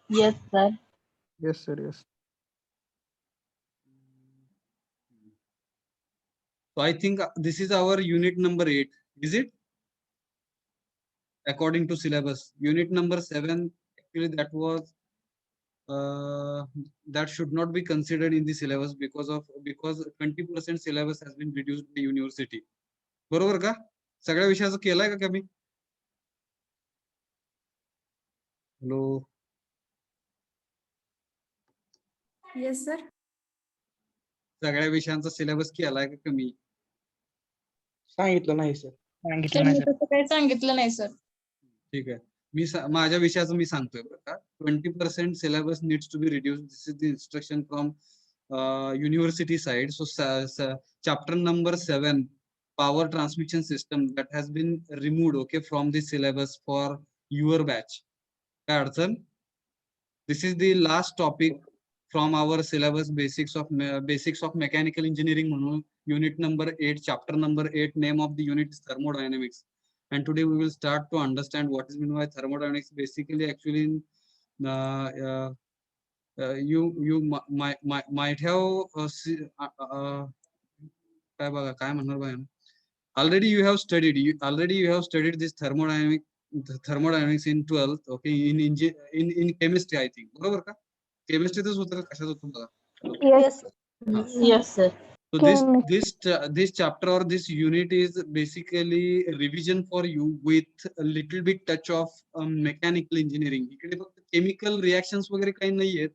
Yes, sir. Yes, sir. Yes. So I think this is our unit number 8. Is it? According to syllabus. Unit number 7, actually that was that should not be considered in the syllabus because 20% syllabus has been reduced by university. बरोबर का? सगळ्या विषयाचं केलाय का कमी? Hello. Yes, sir. सगळ्या विषयांचा syllabus केलाय का कमी? सांगितलं नाही सर. सांगितलं नाही त्यांनी सर. तसं काही सांगितलं नाही सर. ठीक आहे. माझ्या विषयाचं मी सांगतोय बरं का. 20% syllabus needs to be reduced. This is the instruction from university side. So chapter number 7, power transmission system, that has been removed, okay, from the syllabus for your batch. काय अडचण? This is the last topic from our syllabus, basics of mechanical engineering म्हणून unit number 8, chapter number 8. Name of the unit is thermodynamics. And today we will start to understand what is meant by thermodynamics. Basically, actually, you might have काय म्हणणार बघा. Already you have studied this thermodynamics in 12th, okay, in chemistry, I think. बरोबर का? केमिस्ट्रीतच होतं का कशात होतं बघा. Yes. Yes, sir. So this chapter or this unit is basically a revision for you with a little bit touch of mechanical engineering. इकडे फक्त chemical reactions वगैरे काही नाहीयेत.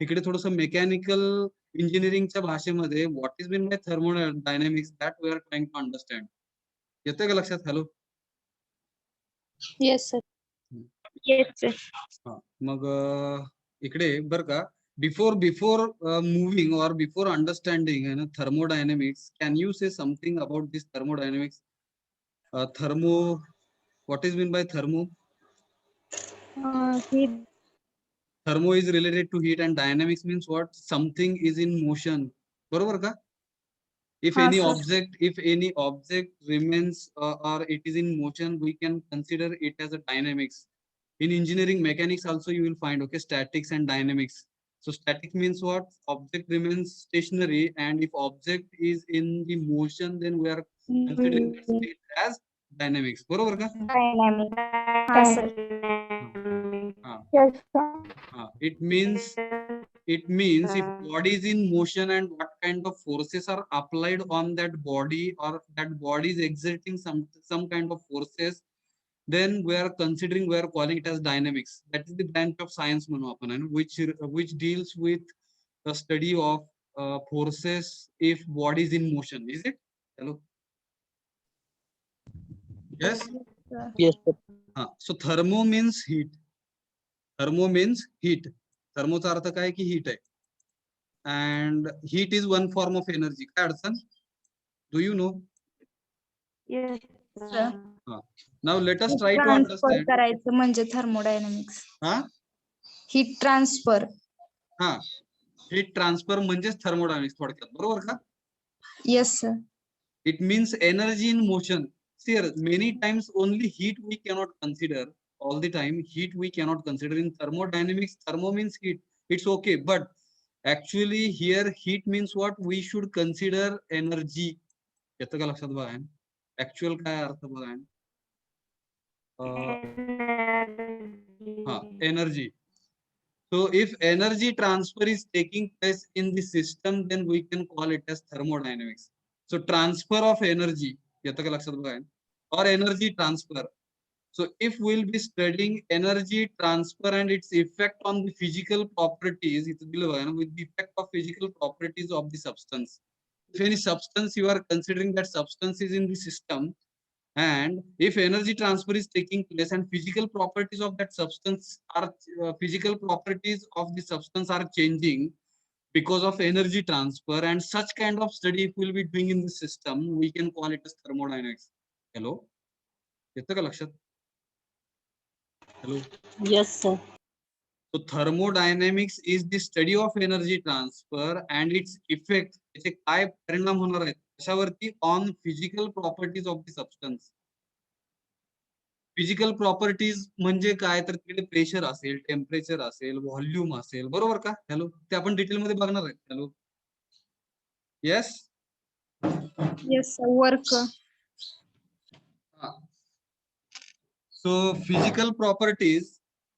इकडे थोडंसं mechanical engineeringच्या भाषेमध्ये what is meant by thermodynamics that we are trying to understand. येतोय का लक्षात? Hello. Yes, sir. Yes, sir. मग इकडे बर का, before moving or before understanding thermodynamics, can you say something about this thermodynamics? Thermo, what is meant by thermo? Thermo is related to heat, and dynamics means what? Something is in motion. बरोबर का? If any object remains or it is in motion, we can consider it as a dynamics. In engineering mechanics also you will find, okay, statics and dynamics. So static means what? Object remains stationary, and if object is in the motion, then we are considering that state as dynamics. बरोबर का? It means if body is in motion and what kind of forces are applied on that body, or that body is exerting some kind of forces, then we are calling it as dynamics. That is the branch of science म्हणू आपण, and which deals with the study of forces if body is in motion. Is it? Hello. Yes. Yes, sir. So thermo means heat. Thermo means heat. थर्मोचा अर्थ काय की heat आहे. And heat is one form of energy. काय अडचण? Do you know? Yes, sir. Now let us try to transfer understand. करायचं म्हणजे thermodynamics. हा heat transfer. हा, हीट ट्रान्सफर म्हणजेच थर्मोडायनामिक्स थोडक्यात. बरोबर का? Yes, sir. It means energy in motion. See, many times only heat we cannot consider. All the time heat we cannot consider. In thermodynamics, thermo means heat. It's okay, but actually here heat means what? We should consider energy. येतं का लक्षात बघा. Actual काय अर्थ बघा. Energy. So if energy transfer is taking place in the system, then we can call it as thermodynamics. So transfer of energy, येतं का लक्षात बघा, or energy transfer. So if we'll be studying energy transfer and its effect on the physical properties, with the effect of physical properties of the substance. If any substance you are considering that substance is in the system, and if energy transfer is taking place and physical properties of that substance are changing because of energy transfer, and such kind of study if we'll be doing in the system, we can call it as thermodynamics. Hello. येतं का लक्षात? Hello. Yes, sir. So thermodynamics is the study of energy transfer and its effect. त्याचे काय परिणाम होणार आहेत कशावरती? On physical properties of the substance. Physical properties म्हणजे काय, तर तिकडे प्रेशर असेल, टेम्परेचर असेल, व्हॉल्यूम असेल, बरोबर का? हॅलो, ते आपण डिटेलमध्ये बघणार आहे. Hello, yes. Yes sir. Work. So physical properties,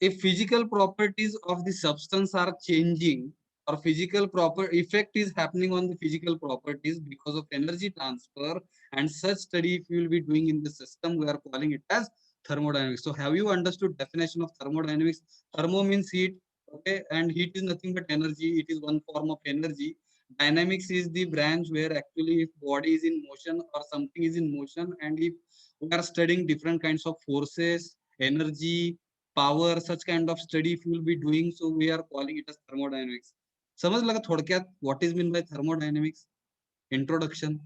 if physical properties of the substance are changing or physical proper effect is happening on the physical properties because of energy transfer, and such study if you will be doing in the system, we are calling it as thermodynamics. So have you understood definition of thermodynamics? Thermo means heat, okay, and heat is nothing but energy. It is one form of energy. Dynamics is the branch where actually if body is in motion or something is in motion, and if we are studying different kinds of forces, energy, power, such kind of study if you will be doing, so we are calling it as thermodynamics. समजलं का थोडक्यात what is meant by thermodynamics? Introduction.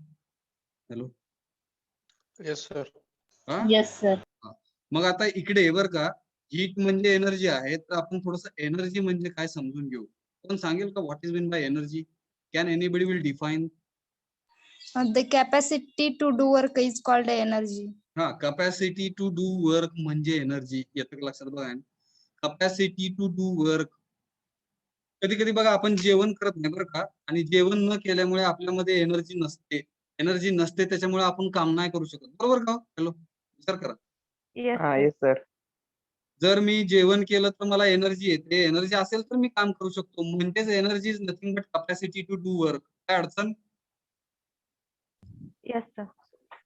Hello. Yes, sir. हा? Yes, sir. मग आता इकडे बर का, heat म्हणजे एनर्जी आहे, तर आपण थोडस एनर्जी म्हणजे काय समजून घेऊ. कोण सांगेल का what is mean by energy? Can anybody will define? The capacity to do work is called energy. हा, कॅपॅसिटी टू डू वर्क म्हणजे एनर्जी. येतं का लक्षात? बघा, कॅपॅसिटी टू डू वर्क. कधी कधी बघा आपण जेवण करत नाही बरं का, आणि जेवण न केल्यामुळे आपल्यामध्ये एनर्जी नसते, त्याच्यामुळे आपण काम नाही करू शकत, बरोबर का? हॅलो, विचार करा. Yes, हा sir. Yes sir. जर मी जेवण केलं तर मला एनर्जी येते, एनर्जी असेल तर मी काम करू शकतो, म्हणजेच energy is nothing but capacity to do work. काय अडचण? Yes, sir.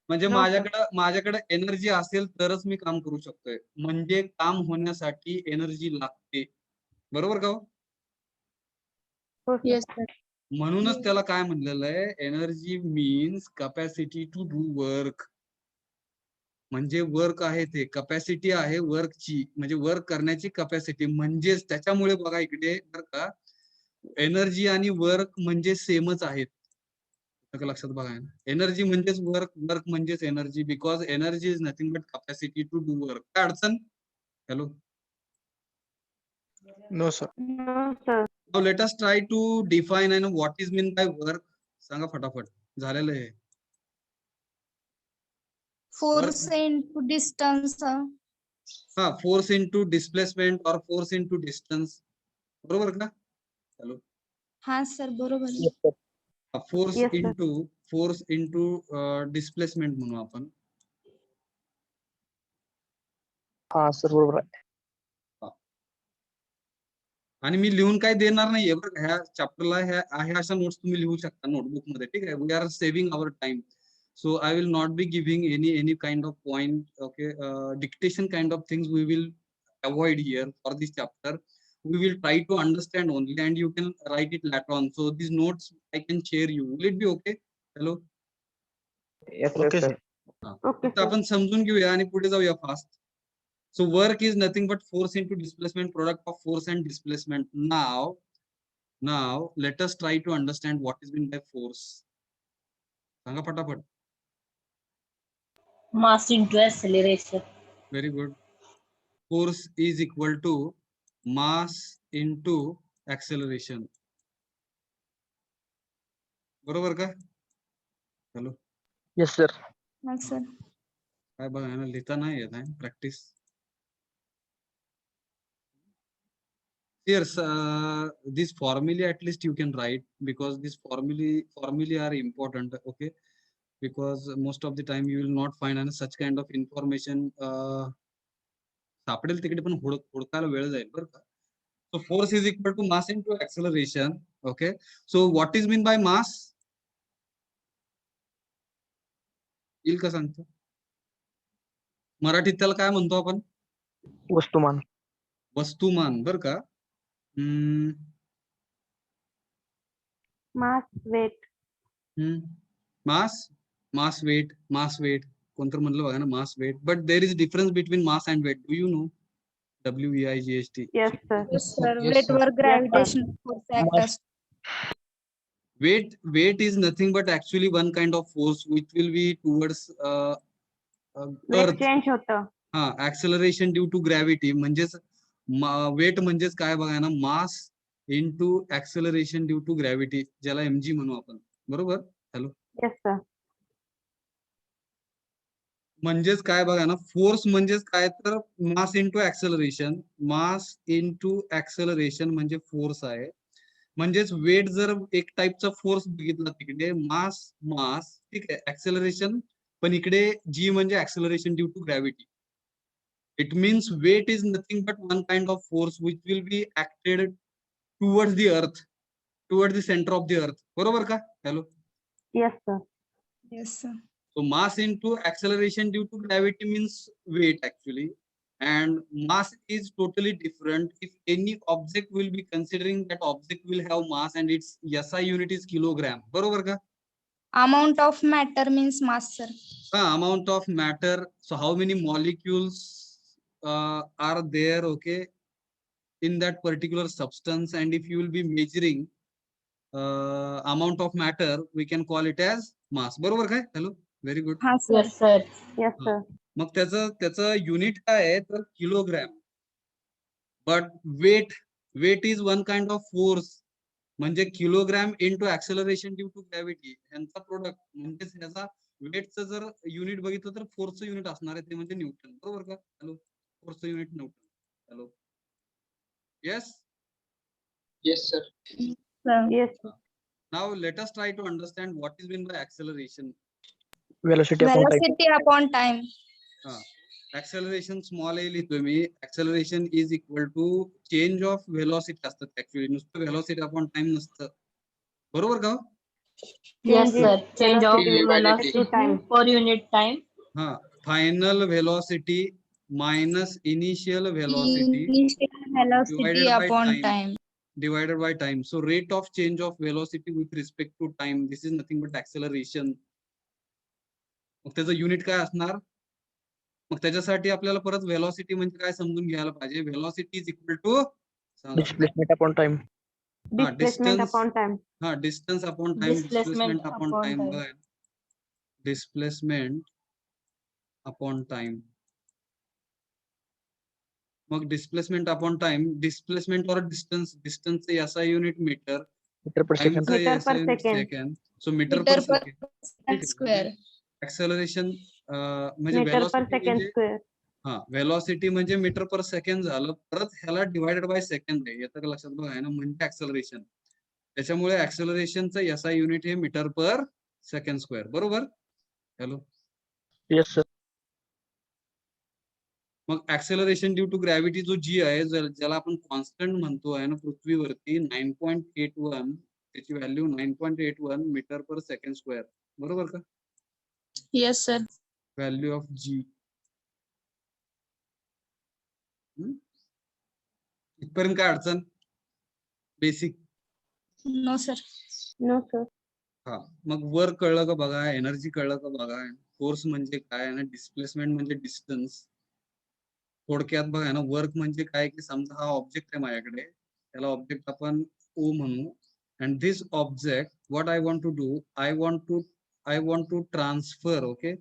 म्हणजे No, sir. माझ्याकडे एनर्जी असेल तरच मी काम करू शकतोय, म्हणजे काम होण्यासाठी एनर्जी लागते, बरोबर का? हो, sir. Yes sir. म्हणूनच त्याला काय म्हणलेलं आहे, energy means capacity to do work. म्हणजे वर्क आहे ते, कॅपॅसिटी आहे वर्कची, म्हणजे वर्क करण्याची कॅपॅसिटी. म्हणजेच त्याच्यामुळे बघा इकडे बरं का, एनर्जी आणि वर्क म्हणजे सेमच आहेत. लक्षात बघा, एनर्जी म्हणजेच वर्क, वर्क म्हणजेच energy, because energy is nothing but capacity to do work. काय अडचण? Hello. No, sir. No, sir. Now let us try to define and what is meant by work. सांगा फटाफट, झालेलं आहे. Force into distance. हा, force into displacement और force into distance, बरोबर का? हॅलो. हा सर बरोबर आहे. Yes sir. Force Yes, sir. Into displacement म्हणू आपण. हा सर बरोबर आहे. आणि मी लिहून काय देणार नाहीये बरं का, ह्या चॅप्टरला ह्या आहे अशा नोट्स तुम्ही लिहू शकता नोटबुक मध्ये, ठीक आहे? We are saving our time, so I will not be giving any kind of point, okay? Dictation kind of things we will avoid here for this chapter. We will try to understand only, and you can write it later on. So these notes I can share you. Will it be okay? Hello. Yes Okay, sir. sir. Okay, फक्त sir. आपण समजून घेऊया आणि पुढे जाऊया fast. So work is nothing but force into displacement, product of force and displacement. Now let us try to understand what is meant by force. सांगा फटाफट. Mass into acceleration. Very good. Force is equal to mass into acceleration. बरोबर का? Hello. Yes sir. हा sir. काय बघा ना, लिहिता नाही येत आहे, practice. Yes, this formulae at least you can write, because this formulae are important, okay? Because most of the time you will not find any such kind of information. सापडेल तिकडे पण हुडकायला वेळ जाईल बरं का. So force is equal to mass into acceleration, okay? So what is mean by mass? येईल का सांगतो? मराठीत त्याला काय म्हणतो आपण? वस्तुमान. वस्तुमान, बरं का? Mass, weight. मास वेट कोणतं म्हणलं बघा ना, mass weight. But there is difference between mass and weight. Do you know? WEIGHT. Yes, sir. Yes sir. Yes, Weight sir. वर gravitational force act Mass. असतो. Weight is nothing but actually one kind of force which will be towards Weight earth. change होतं. हा, acceleration due to gravity. म्हणजेच weight म्हणजेच काय बघा ना, mass into acceleration due to gravity, ज्याला mg म्हणू आपण, बरोबर? हॅलो. Yes, sir. म्हणजेच काय बघा ना, फोर्स म्हणजेच काय तर मास इंटू ऍक्सेलरेशन. मास इंटू ऍक्सेलरेशन म्हणजे फोर्स आहे. म्हणजेच वेट जर एक टाइपचा फोर्स बघितला तिकडे मास मास ठीक आहे, ऍक्सेलरेशन पण इकडे जी म्हणजे acceleration due to gravity. It means weight is nothing but one kind of force which will be acted towards the earth, towards the centre of the earth. बरोबर का? Hello. Yes, sir. Yes, sir. So mass into acceleration due to gravity means weight actually, and mass is totally different. If any object will be considering that object will have mass and its SI unit is kilogram. बरोबर का? Amount of matter means mass, sir. Amount of matter. So how many molecules are there? Okay, in that particular substance, and if you will be measuring amount of matter, we can call it as mass. बरोबर काय? Hello. Very good. Ha, sir. Yes, sir. Yes, हा. sir. मग त्याचं unit काय आहे तर kilogram. But weight is one kind of force. म्हणजे kilogram into acceleration due to gravity यांचा प्रोडक्ट. म्हणजेच याचा वेटचं जर युनिट बघितलं तर फोर्सचं युनिट असणार आहे ते म्हणजे न्यूटन. बरोबर का? हॅलो. फोर्सचं unit newton. Hello. Yes. Yes, sir. Sir. Yes, sir. Now let us try to understand what is mean by acceleration. Velocity upon time. Velocity upon time. Acceleration small a लिहितोय मी. Acceleration is equal to change of velocity असतं actually. नुसतं velocity upon time नसतं. बरोबर का? Change Change in in velocity velocity to time. per unit time. हा. Final velocity minus initial velocity Initial velocity divided by upon time. time. divided by time. So rate of change of velocity with respect to time. This is nothing but acceleration. मग त्याचं unit काय असणार? मग त्याच्यासाठी आपल्याला परत velocity म्हणजे काय समजून घ्यायला पाहिजे. Velocity is equal to Displacement upon time. Displacement distance. upon time. हा distance upon time. Displacement displacement upon upon time. time. बघा डिस्प्लेसमेंट अपॉन टाइम. मग डिस्प्लेसमेंट अपॉन टाइम. डिस्प्लेसमेंट और distance. Distance SI unit metre. Meter per second. टाइमचं Meter per SI unit second. Second. So metre Meter per per second. second square. Acceleration म्हणजे Meter per velocity second म्हणजे square. हा velocity म्हणजे metre पर second झालं. परत ह्याला divided by second आहे. येतं का लक्षात? बघा आहे ना, म्हणजे ऍक्सेलरेशन. त्याच्यामुळे ऍक्सेलरेशनचं SI युनिट हे मीटर पर सेकंड स्क्वेअर. बरोबर? हॅलो. Yes, sir. मग ऍक्सेलरेशन ड्यू टू ग्रॅव्हिटी जो जी आहे ज्याला आपण कॉन्स्टंट म्हणतो आहे ना पृथ्वीवरती 9.81. त्याची व्हॅल्यू 9.81 मीटर पर सेकंड स्क्वेअर. बरोबर का? Yes, sir. व्हॅल्यू ऑफ जी. इथपर्यंत काय अडचण? Basic. No, sir. No, sir. हा. मग वर्क कळलं का बघा. एनर्जी कळलं का बघा. फोर्स म्हणजे काय ना, डिस्प्लेसमेंट म्हणजे डिस्टन्स. थोडक्यात बघा ना, वर्क म्हणजे काय की समजा हा ऑब्जेक्ट आहे माझ्याकडे. त्याला ऑब्जेक्ट आपण ओ म्हणू. And this object what I want to do, I want to transfer. Okay.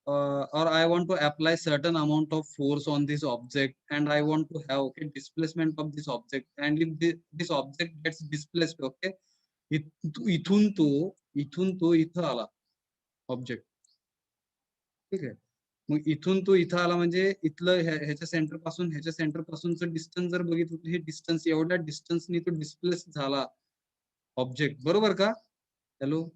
or I want to apply certain amount of force on this object, and I want to have displacement of this object, and if this object gets displaced, okay, इथून तो इथं आला object. ठीक आहे. मग इथून तो इथं आला म्हणजे इथलं ह्याच्या सेंटर पासूनचं डिस्टन्स जर बघितलं, हे डिस्टन्स एवढ्या डिस्टन्सनी तो डिस्प्लेस झाला ऑब्जेक्ट. बरोबर का? हॅलो.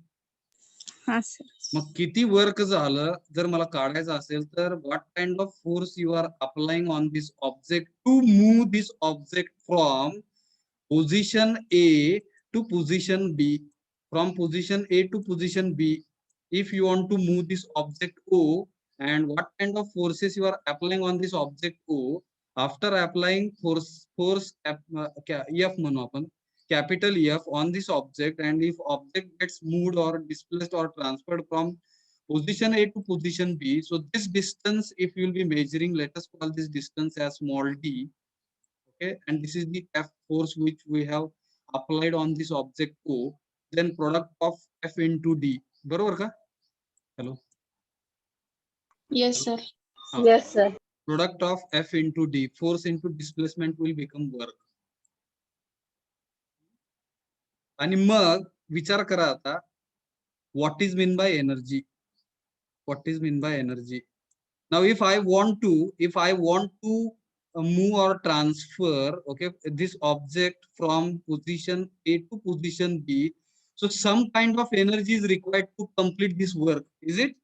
Ha, sir. मग किती वर्क झालं जर मला काढायचं असेल तर what kind of force you are applying on this object to move this object from position A to position B. From position A to position B. If you want to move this object O, and what kind of forces you are applying on this object O. After applying force F म्हणू आपण, capital F on this object, and if object gets moved or displaced or transferred from position A to position B, so this distance, if you will be measuring, let us call this distance as small d. Okay, and this is the F force which we have applied on this object O. Then product of F into D. बरोबर का? Hello. Yes, sir. Yes, sir. Product of F into D, force into displacement will become work. आणि मग विचार करा आता, what is mean by energy? What is mean by energy? Now, if I want to move or transfer, okay, this object from position A to position B, so some kind of energy is required to complete this work. Is it?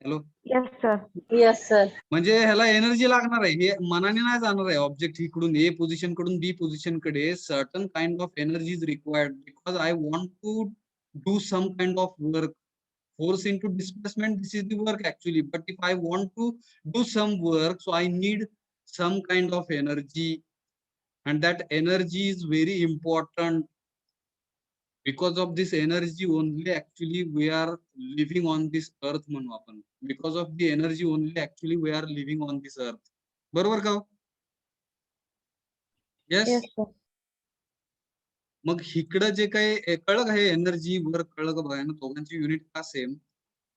Hello. Yes, sir. Yes, sir. म्हणजे ह्याला energy लागणार आहे, हे मनाने नाही जाणार आहे. Object इकडून ए पोझिशन कडून बी पोझिशन कडे certain kind of energy is required because I want to do some kind of work. Force into displacement, this is the work actually, but if I want to do some work, so I need some kind of energy, and that energy is very important. Because of this energy only actually we are living on this earth म्हणू आपण. Because of the energy only actually we are living on this earth. बरोबर का? Yes. Yes, sir. मग इकडं जे काही कळलं का, हे एनर्जी वर्क कळलं का बघा ना, दोघांची युनिट का same.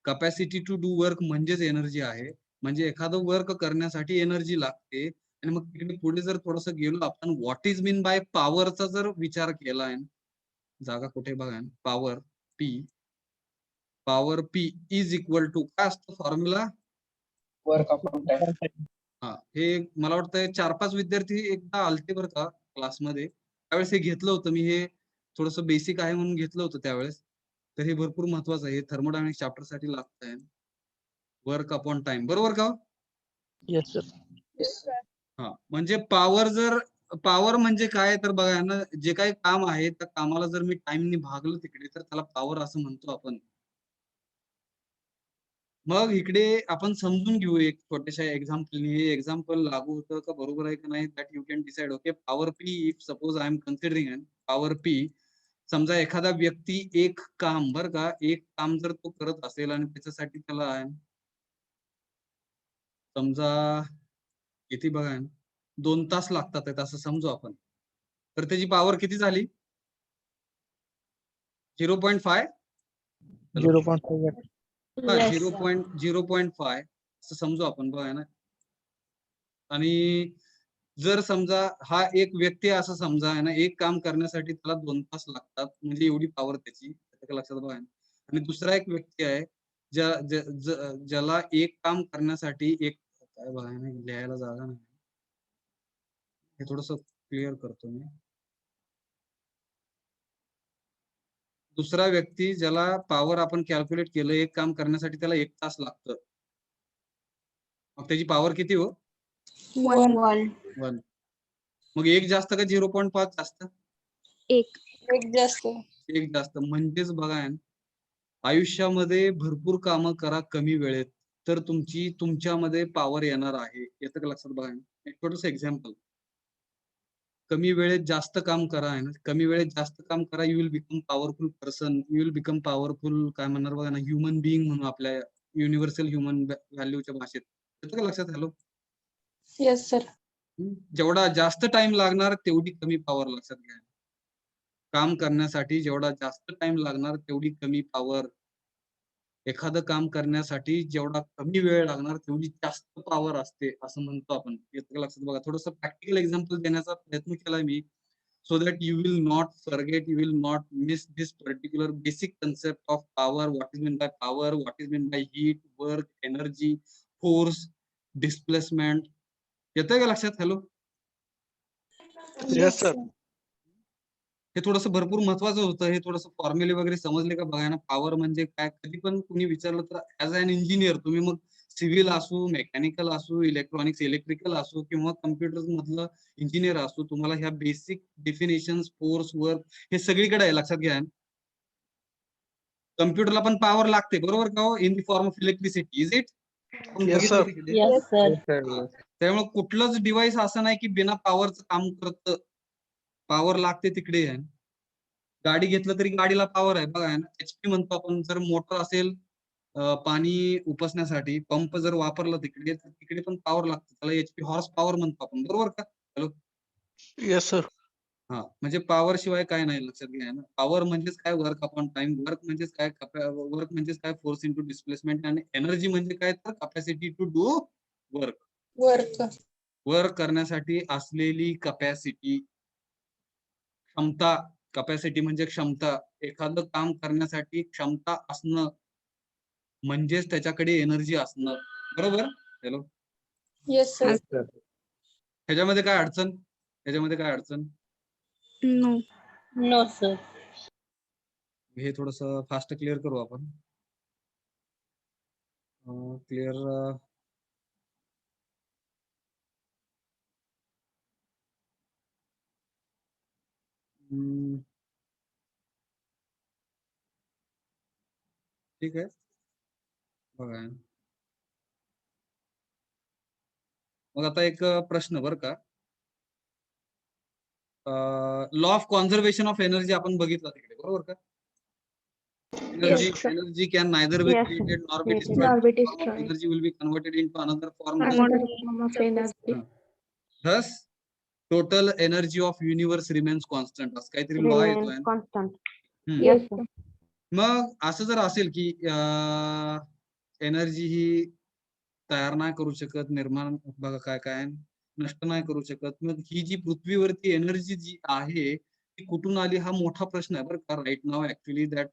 Capacity to do work म्हणजेच एनर्जी आहे. म्हणजे एखादं वर्क करण्यासाठी एनर्जी लागते. आणि मग तिकडे पुढे जर थोडस गेलो आपण, व्हॉट इज मीन बाय पॉवरचा जर विचार केला आहे, जागा कुठे बघा, power P is equal to काय असतं फॉर्म्युला? Work upon time. हा, हे मला वाटतं 4-5 विद्यार्थी एकदा आलते बरं का क्लासमध्ये, त्यावेळेस हे घेतलं होतं मी. हे थोडस बेसिक आहे म्हणून घेतलं होतं त्यावेळेस. तर हे भरपूर महत्वाचं आहे, थर्मोडायनामिक्स चॅप्टर साठी लागत आहे. वर्क अपॉन टाइम, बरोबर का? Yes, sir. हा, म्हणजे पॉवर म्हणजे काय तर बघा ना, जे काही काम आहे त्या कामाला जर मी टाइमनी भागलं तिकडे तर त्याला पॉवर असं म्हणतो आपण. मग इकडे आपण समजून घेऊ एक छोट्याशा एक्झाम्पलने. हे एक्झाम्पल लागू होतं का बरोबर आहे का नाही, that you can decide. Okay, power P, if suppose I am considering power P, समजा एखादा व्यक्ती एक काम, बर का, एक काम जर तो करत असेल आणि त्याच्यासाठी त्याला समजा किती बघा 2 तास लागतात असं समजू आपण, तर त्याची पॉवर किती झाली? 0.5. 0.5 watt. 0.5 असं समजू आपण बघा ना. आणि जर समजा हा एक व्यक्ती असं समजा आहे ना, एक काम करण्यासाठी त्याला 2 तास लागतात, म्हणजे एवढी पॉवर त्याची, लक्षात बघा. आणि दुसरा एक व्यक्ती आहे ज्याला एक काम करण्यासाठी एक, काय बघा ना, लिहायला जागा नाही, हे थोडस क्लिअर करतो मी. दुसरा व्यक्ती ज्याला पॉवर आपण कॅल्क्युलेट केलं, एक काम करण्यासाठी त्याला 1 तास लागतं, मग त्याची पॉवर किती हो? 1. मग 1 जास्त का 0.5 जास्त? 1. एक जास्त. 1 जास्त. म्हणजेच बघा, आयुष्यामध्ये भरपूर कामं करा कमी वेळेत, तर तुमच्यामध्ये पॉवर येणार आहे. येतं का लक्षात? बघा, एक छोटस एक्झाम्पल. कमी वेळेत जास्त काम करा आहे ना, कमी वेळेत जास्त काम करा, you will become powerful person, you will become powerful, काय म्हणणार बघा ना, ह्युमन बिईंग म्हणून आपल्या युनिव्हर्सल ह्युमन व्हॅल्यूच्या भाषेत. येतं का लक्षात? हॅलो. Yes sir. जेवढा जास्त टाइम लागणार तेवढी कमी पॉवर, लक्षात घ्या. काम करण्यासाठी जेवढा जास्त टाइम लागणार तेवढी कमी पॉवर. एखादं काम करण्यासाठी जेवढा कमी वेळ लागणार तेवढी जास्त पॉवर असते असं म्हणतो आपण. येतं लक्षात? बघा, थोडस प्रॅक्टिकल एक्झाम्पल देण्याचा प्रयत्न केलाय मी, so that you will not forget, you will not miss this particular basic concept of power. What is meant by power, what is meant by heat, work, energy, force, displacement. येतंय का लक्षात? Hello. Yes, sir. हे थोडंसं भरपूर महत्वाचं होतं. हे थोडंसं फॉर्म्युले वगैरे समजले का बघा ना. पॉवर म्हणजे काय, कधी पण कुणी विचारलं तर ऍज अन इंजिनियर, तुम्ही मग सिव्हिल असू, मेकॅनिकल असू, इलेक्ट्रॉनिक्स इलेक्ट्रिकल असू किंवा कम्प्युटर मधलं इंजिनियर असू, तुम्हाला ह्या बेसिक डेफिनेशन, फोर्स, वर्क हे सगळीकडे आहे, लक्षात घ्या. कम्प्युटरला पण पॉवर लागते, बरोबर का हो, in the form of electricity. Is it? Yes, sir. Yes sir. त्यामुळे कुठलंच डिव्हाइस असं नाही की बिना पॉवरचं काम करतं. पॉवर लागते तिकडे आहे. गाडी घेतलं तरी गाडीला पॉवर आहे बघा ना. HP म्हणतो आपण. जर मोटर असेल पाणी उपसण्यासाठी, पंप जर वापरला तिकडे तर तिकडे पण पॉवर लागते, त्याला HP हॉर्स पॉवर म्हणतो आपण, बरोबर का? हॅलो. Yes, sir. हा, म्हणजे पॉवर शिवाय काय नाही, लक्षात घ्या ना. पॉवर म्हणजेच काय, वर्क अपॉन टाइम. वर्क म्हणजेच काय, वर्क म्हणजेच काय, फोर्स इंटू डिस्प्लेसमेंट. आणि एनर्जी म्हणजे काय, तर capacity to do work. Work. Work करण्यासाठी असलेली कॅपॅसिटी, क्षमता. कॅपॅसिटी म्हणजे क्षमता. एखादं काम करण्यासाठी क्षमता असणं म्हणजेच त्याच्याकडे एनर्जी असणं, बरोबर? Hello, Yes, sir. ह्याच्यामध्ये काय अडचण? ह्याच्यामध्ये काय अडचण? No. No, sir. हे थोडस फास्ट क्लिअर करू आपण. क्लिअर. ठीक आहे, बघा. मग आता एक प्रश्न बरं का, law of conservation of energy आपण बघितला तिकडे, बरोबर का? Energy, Yes, sir. energy can neither be Yes, created nor be created. destroyed. Nor be One form of destroyed. energy will be converted into another form. Another form of energy Thus, total energy of universe remains constant. असं काहीतरी law येतोय remains ना. constant. हम्म. Yes, sir. मग असं जर असेल की एनर्जी ही तयार नाही करू शकत, निर्माण बघा काय काय नष्ट नाही करू शकत, मग ही जी पृथ्वीवरती एनर्जी जी आहे ती कुठून आली, हा मोठा प्रश्न आहे बरं का. Right now actually that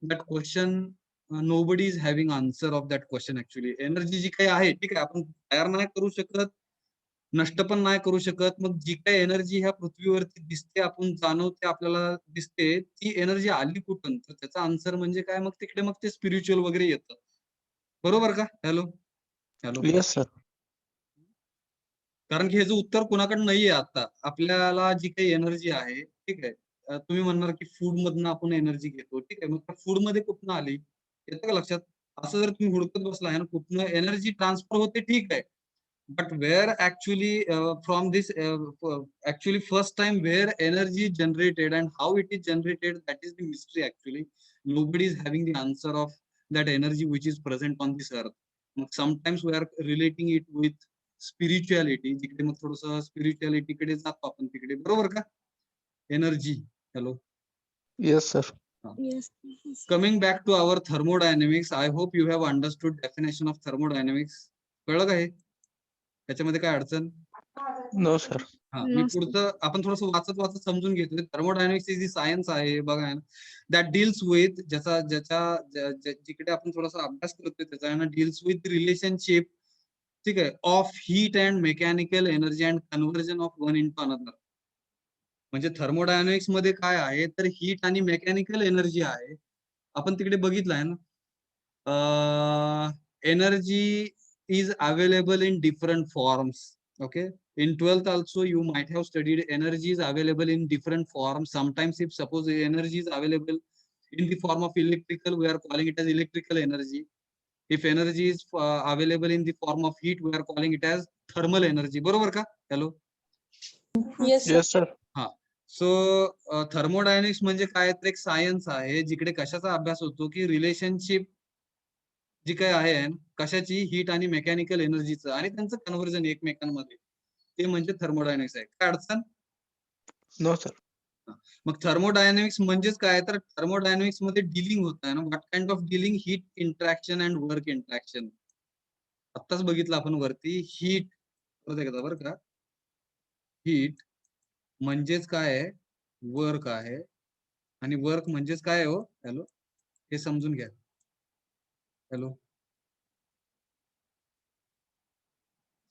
question nobody is having answer of that question. Actually energy जी काही आहे, ठीक आहे, आपण तयार नाही करू शकत, नष्ट पण नाही करू शकत. मग जी काही एनर्जी ह्या पृथ्वीवरती दिसते, आपण जाणवते, आपल्याला दिसते, ती एनर्जी आली कुठून? तर त्याचा आन्सर म्हणजे काय? मग तिकडे मग ते स्पिरिच्युअल वगैरे येतं, बरोबर का? Hello hello. Yes, sir. कारण की ह्याचं उत्तर कुणाकडे नाहीये आता. आपल्याला जी काही एनर्जी आहे, ठीक आहे, तुम्ही म्हणणार की फूड मधनं आपण एनर्जी घेतो, ठीक आहे, मग फूड मध्ये कुठनं आली? येतं का लक्षात? असं जर तुम्ही हुडकत बसला आहे ना, कुठनं एनर्जी ट्रान्सफर होते, ठीक आहे, but where actually from this actually first time where energy is generated and how it is generated, that is the mystery. Actually nobody is having the answer of that energy which is present on this earth. Sometimes we are relating it with spirituality, जिकडे मग थोडंसं spirituality कडे जातो आपण तिकडे, बरोबर का? Energy. Hello. Yes, sir. Yes. Coming back to our thermodynamics, I hope you have understood definition of thermodynamics. कळलं का हे? त्याच्यामध्ये काय अडचण? No, sir. हा, मी No, sir. पुढचं आपण थोडंसं वाचत समजून घेतोय. थर्मोडायनामिक्स ही जी सायन्स आहे बघा, दॅट डील्स विथ जिकडे आपण थोडासा अभ्यास करतोय त्याचा आहे ना, डील्स विथ रिलेशनशिप, ठीक आहे, of heat and mechanical energy and conversion of one into another. म्हणजे थर्मोडायनामिक्स मध्ये काय आहे, तर हीट आणि मेकॅनिकल एनर्जी आहे. आपण तिकडे बघितलं आहे ना, energy is available in different forms. Okay, in 12th also you might have studied energy is available in different forms. Sometimes if suppose energy is available in the form of electrical, we are calling it as electrical energy. If energy is available in the form of heat, we are calling it as thermal energy. बरोबर का? Hello. Yes, sir. Yes, sir. हा, so thermodynamics म्हणजे काय, तर एक science आहे जिकडे कशाचा अभ्यास होतो की रिलेशनशिप जी काय आहे कशाची, हीट आणि मेकॅनिकल एनर्जीचं, आणि त्यांचं कन्व्हर्जन एकमेकांमध्ये, ते म्हणजे थर्मोडायनामिक्स आहे. काय अडचण? No, sir. मग थर्मोडायनामिक्स म्हणजेच काय, तर थर्मोडायनामिक्स मध्ये डिलिंग होत आहे ना, what kind of dealing? Heat interaction and work interaction. आत्ताच बघितलं आपण वरती, हीट बरं का, हीट म्हणजेच काय आहे, वर्क आहे, आणि वर्क म्हणजेच काय हो. हॅलो, हे समजून घ्या. हॅलो,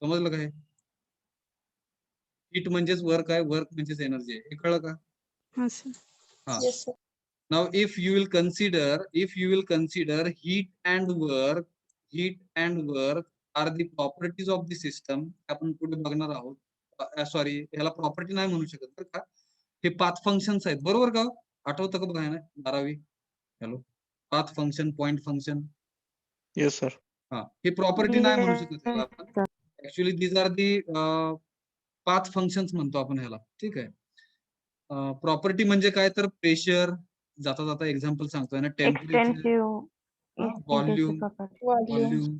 समजलं काय? हीट म्हणजेच वर्क आहे, वर्क म्हणजेच एनर्जी आहे, हे कळलं का? Yes, sir. हा. Yes, sir. Now if you will consider heat and work are the properties of the system. आपण पुढे बघणार आहोत. सॉरी, याला प्रॉपर्टी नाही म्हणू शकत बरं का, हे पाथ फंक्शन्स आहेत, बरोबर का? आठवतं का बघा ना 12वी? Hello, path function, point function. Yes, sir. हा, हे प्रॉपर्टी नाही म्हणू शकत याला आपण. Yes, sir. Actually these are the path functions म्हणतो आपण ह्याला, ठीक आहे. प्रॉपर्टी म्हणजे काय, तर प्रेशर, जाता जाता एक्झाम्पल सांगतोय ना, temperature, Extensive volume, property. Volume.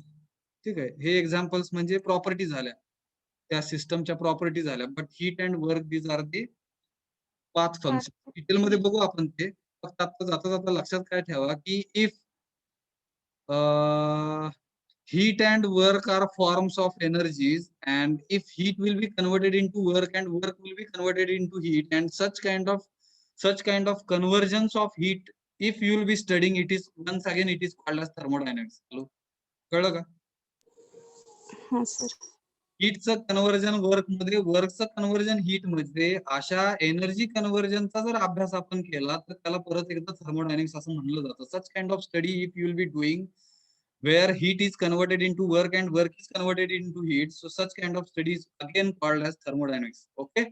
ठीक आहे, हे एक्झाम्पल्स म्हणजे प्रॉपर्टी झाल्या, त्या सिस्टमच्या प्रॉपर्टी झाल्या. But heat and work these are the path function. Detail मध्ये बघू आपण ते. फक्त आता जाता जाता लक्षात काय ठेवा की if heat and work are forms of energies, and if heat will be converted into work and work will be converted into heat, and such kind of conversions of heat, if you will be studying, it is once again it is called as thermodynamics. Hello, कळलं का? हा sir. हीटचं conversion work मध्ये, वर्कचं conversion heat मध्ये, अशा energy कन्व्हर्जनचा जर अभ्यास आपण केला तर त्याला परत एकदा थर्मोडायनेमिक्स असं म्हणलं जातं. सच kind of study if you will be doing where heat is converted into work and work is converted into heat, so such kind of study is again called as thermodynamics. Okay,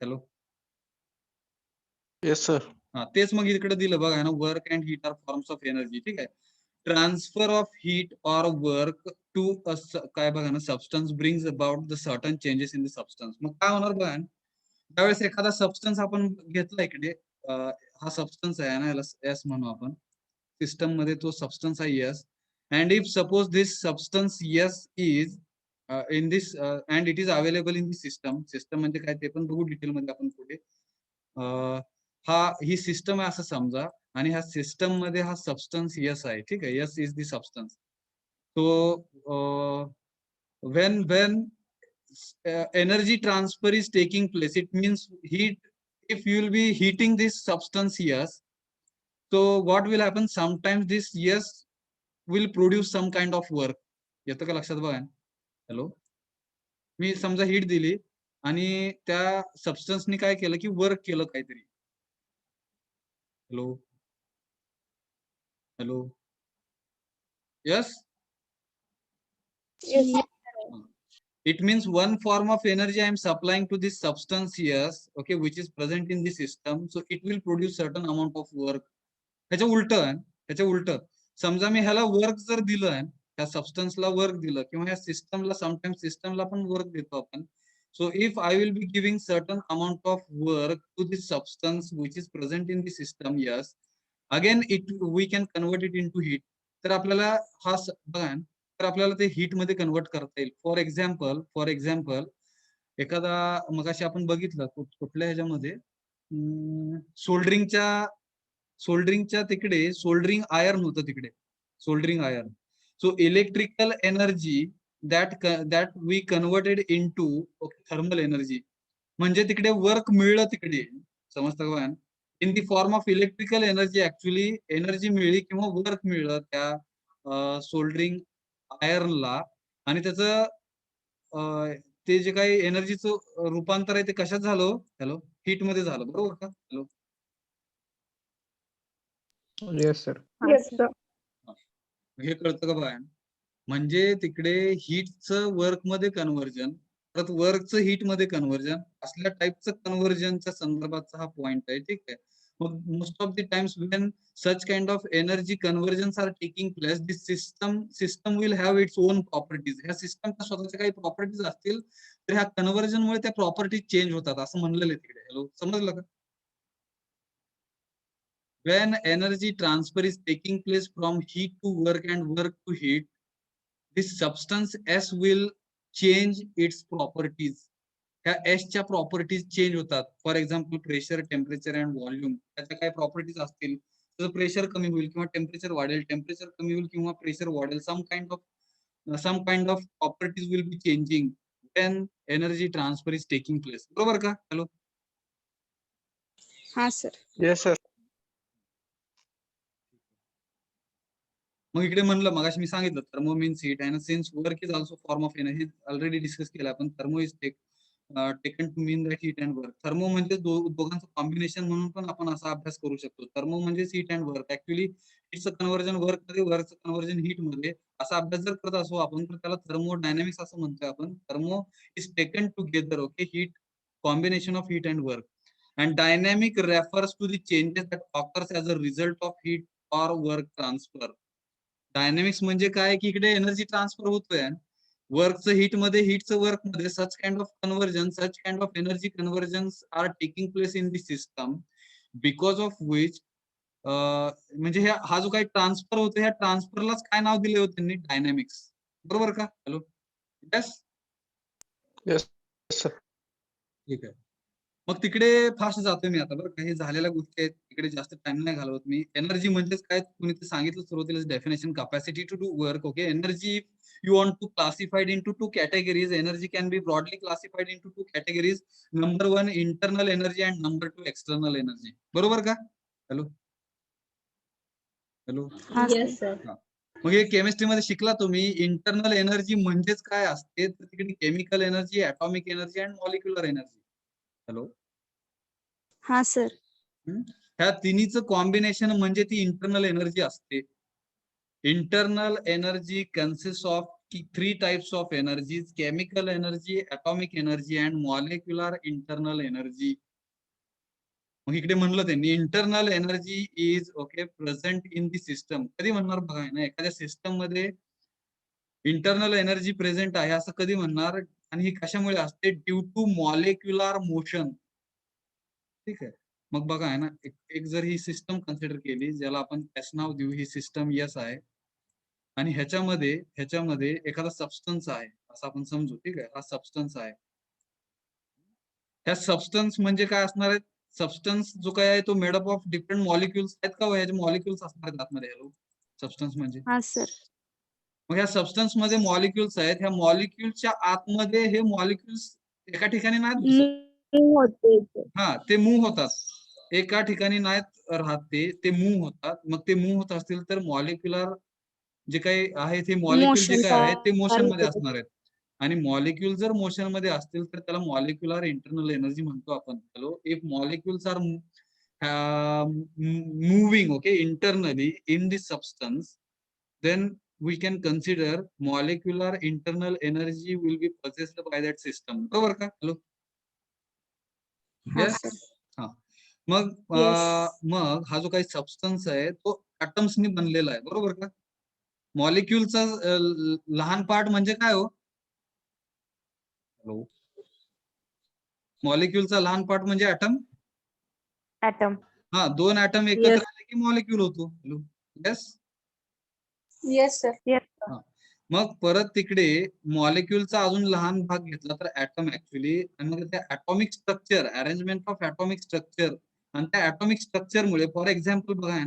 hello. Yes, sir. तेच मग इकडे दिलं बघा ना, work and heat are forms of energy. ठीक आहे. Transfer of heat or work to काय बघा ना, substance brings about the certain changes in the substance. मग काय होणार बघा, त्यावेळेस एखादा सबस्टन्स आपण घेतला इकडे, हा सबस्टन्स आहे ना, याला एस म्हणू आपण, सिस्टम मध्ये तो सबस्टन्स आहे S. And if suppose this substance yes is in this and it is available in the system म्हणजे काय ते पण बघू डिटेल मध्ये आपण पुढे. ही सिस्टम आहे असं समजा, आणि ह्या सिस्टम मध्ये हा सबस्टन्स यस आहे. ठीक आहे. Yes is the substance. So when energy transfer is taking place, it means heat. If you will be heating this substance yes, so what will happen, sometimes this yes will produce some kind of work. येतं का लक्षात बघा. Hello, मी समजा heat दिली आणि त्या सबस्टन्सनी काय केलं की वर्क केलं काहीतरी. Hello hello, yes. It means one form of energy I am supplying to this substance yes, okay, which is present in the system, so it will produce certain amount of work. ह्याच्या उलट समजा मी ह्याला work जर दिलं, त्या सबस्टन्सला work दिलं, किंवा या सिस्टमला, समटाइम्स सिस्टमला पण वर्क देतो आपण. So if I will be giving certain amount of work to this substance which is present in the system yes, again it we can convert it in to heat. तर आपल्याला हा बघा, तर आपल्याला ते हीट मध्ये कन्वर्ट करता येईल. फॉर एक्झाम्पल एखादा, मगाशी आपण बघितलं कुठल्या ह्याच्यामध्ये, सोल्डरिंगच्या तिकडे सोल्डरिंग आयर्न होतं तिकडे, soldering iron. So electrical energy that we converted into thermal energy, म्हणजे तिकडे वर्क मिळलं तिकडे, समजतं का? In the form of electrical energy actually energy मिळली किंवा वर्क मिळलं त्या सोल्डरिंग आयर्नला, आणि त्याचं ते जे काही एनर्जीचं रूपांतर आहे ते कशात झालं? हॅलो, हीट मध्ये झालं, बरोबर का? Hello, Yes, sir. Yes, sir. हे कळतं का बघा? म्हणजे तिकडे हीटचं वर्क मध्ये कन्व्हर्जन, परत वर्कचं हीट मध्ये कन्व्हर्जन, असल्या टाईपचं कन्व्हर्जनच्या संदर्भाचा हा पॉइंट आहे. ठीक आहे. मग most of the times when such kind of energy conversions are taking place, this system will have its own properties. ह्या सिस्टमच्या स्वतःच्या काही प्रॉपर्टीज असतील, तर ह्या कन्व्हर्जन मुळे त्या प्रॉपर्टीज चेंज होतात असं म्हणलेलं आहे तिकडे. हॅलो, समजलं का? When energy transfer is taking place from heat to work and work to heat, this substance S will change its properties. ह्या S च्या प्रॉपर्टीज चेंज होतात. For example pressure, temperature and volume, त्याच्या काय properties असतील, तर pressure कमी होईल किंवा टेम्परेचर वाढेल, टेम्परेचर कमी होईल किंवा प्रेशर वाढेल. Some kind of properties will be changing when energy transfer is taking place. बरोबर का? हॅलो, हा सर. Yes, sir. मग इकडे म्हणलं, मगाशी मी सांगितलं, thermo means heat and since work is also form of energy, already discuss केलं आपण. Thermo is taken to mean that heat and work. Thermo म्हणजे दोघांचं कॉम्बिनेशन म्हणून पण आपण असा अभ्यास करू शकतो. थर्मो म्हणजे हीट अँड वर्क. ऍक्च्युअली हीटचं कन्व्हर्जन वर्क मध्ये, वर्कचं कन्व्हर्जन हीट मध्ये, असा अभ्यास जर करत असो आपण तर त्याला थर्मोडायनामिक्स असं म्हणतोय आपण. Thermo is taken together, okay, heat, combination of heat and work. And dynamic refers to the changes that occurs as a result of heat or work transfer. Dynamics म्हणजे काय की इकडे एनर्जी ट्रान्सफर होतोय वर्कचं heat मध्ये, हीटचं work मध्ये. Such kind of energy conversions are taking place in the system, because of which, म्हणजे हा जो काही ट्रान्सफर होतो, ह्या ट्रान्सफरलाच काय नाव दिले होते त्यांनी? डायनॅमिक्स. बरोबर का? Hello, yes. Yes, sir. ठीक आहे. मग तिकडे फास्ट जातोय मी आता, बरं काही झालेल्या गोष्टी आहेत तिकडे, जास्त टाइम नाही घालवत मी. एनर्जी म्हणजेच काय, तुम्ही ते सांगितलं सुरुवातीला definition, capacity to do work. Okay, energy you want to classified into two categories. Energy can be broadly classified into two categories. Number one, internal energy, and number two, external energy. बरोबर का? Hello hello, हा Yes, sir. sir. मग हे केमिस्ट्रीमध्ये शिकला तुम्ही. Internal energy म्हणजेच काय असते, तर तिकडे chemical energy, atomic energy and molecular energy. Hello, हा सर. ह्या तिन्हीचं कॉम्बिनेशन म्हणजे ती इंटरनल एनर्जी असते. Internal energy consist of 3 types of energies: chemical energy, atomic energy and molecular internal energy. मग इकडे म्हणलं त्यांनी internal energy is okay present in the system. कधी म्हणणार बघा ना, एखाद्या सिस्टम मध्ये इंटरनल एनर्जी प्रेझेंट आहे असं कधी म्हणणार, आणि ही कशामुळे असते? Due to molecular motion. ठीक आहे. मग बघा आहे ना, एक जर ही सिस्टम कन्सिडर केली, ज्याला आपण एस नाव देऊ, ही सिस्टम यस आहे, आणि ह्याच्यामध्ये एखादा सबस्टन्स आहे असं आपण समजू. ठीक आहे, हा सबस्टन्स आहे. ह्या सबस्टन्स म्हणजे काय असणार आहे? सबस्टन्स जो काय आहे तो मेडअप ऑफ डिफरंट मॉलिक्युल्स आहेत का? ह्याचे मॉलिक्युल्स असणार आहेत आतमध्ये. हॅलो, सबस्टन्स म्हणजे. हा सर. मग ह्या सबस्टन्स मध्ये मॉलिक्युल्स आहेत. ह्या मॉलिक्युलच्या आतमध्ये हे मॉलिक्युल्स एका ठिकाणी नाहीत बसत. होते. हा, ते मूव्ह होतात. एका ठिकाणी नाहीत राहत, ते मूव्ह होतात. मग ते मूव्ह होत असतील तर मॉलिक्युलर जे काही आहे ते मॉलिक्युल जे काय आहे ते मोशन मध्ये असणार आहेत. आणि मॉलिक्युल जर मोशन मध्ये असतील तर त्याला मॉलिक्युलर इंटरनल एनर्जी म्हणतो आपण. Hello, if molecules are moving okay internally in the substance, then we can consider molecular internal energy will be possessed by that system. बरोबर का? Hello, yes. हा, मग मग हा जो काही सबस्टन्स आहे तो ऍटम्सनी बनलेला आहे. बरोबर का? मॉलिक्युलचा लहान पार्ट म्हणजे काय हो? हॅलो, मॉलिक्युलचा लहान पार्ट म्हणजे ऍटम. ऍटम. हा, 2 ऍटम एकत्र आले की मॉलिक्युल होतो. Hello, yes. Yes, sir. मग परत तिकडे मॉलिक्युलचा अजून लहान भाग घेतला तर ऍटम ऍक्च्युली, आणि मग त्या atomic structure, arrangement of atomic structure, आणि त्या ऍटॉमिक स्ट्रक्चर मुळे, फॉर एक्झाम्पल बघा,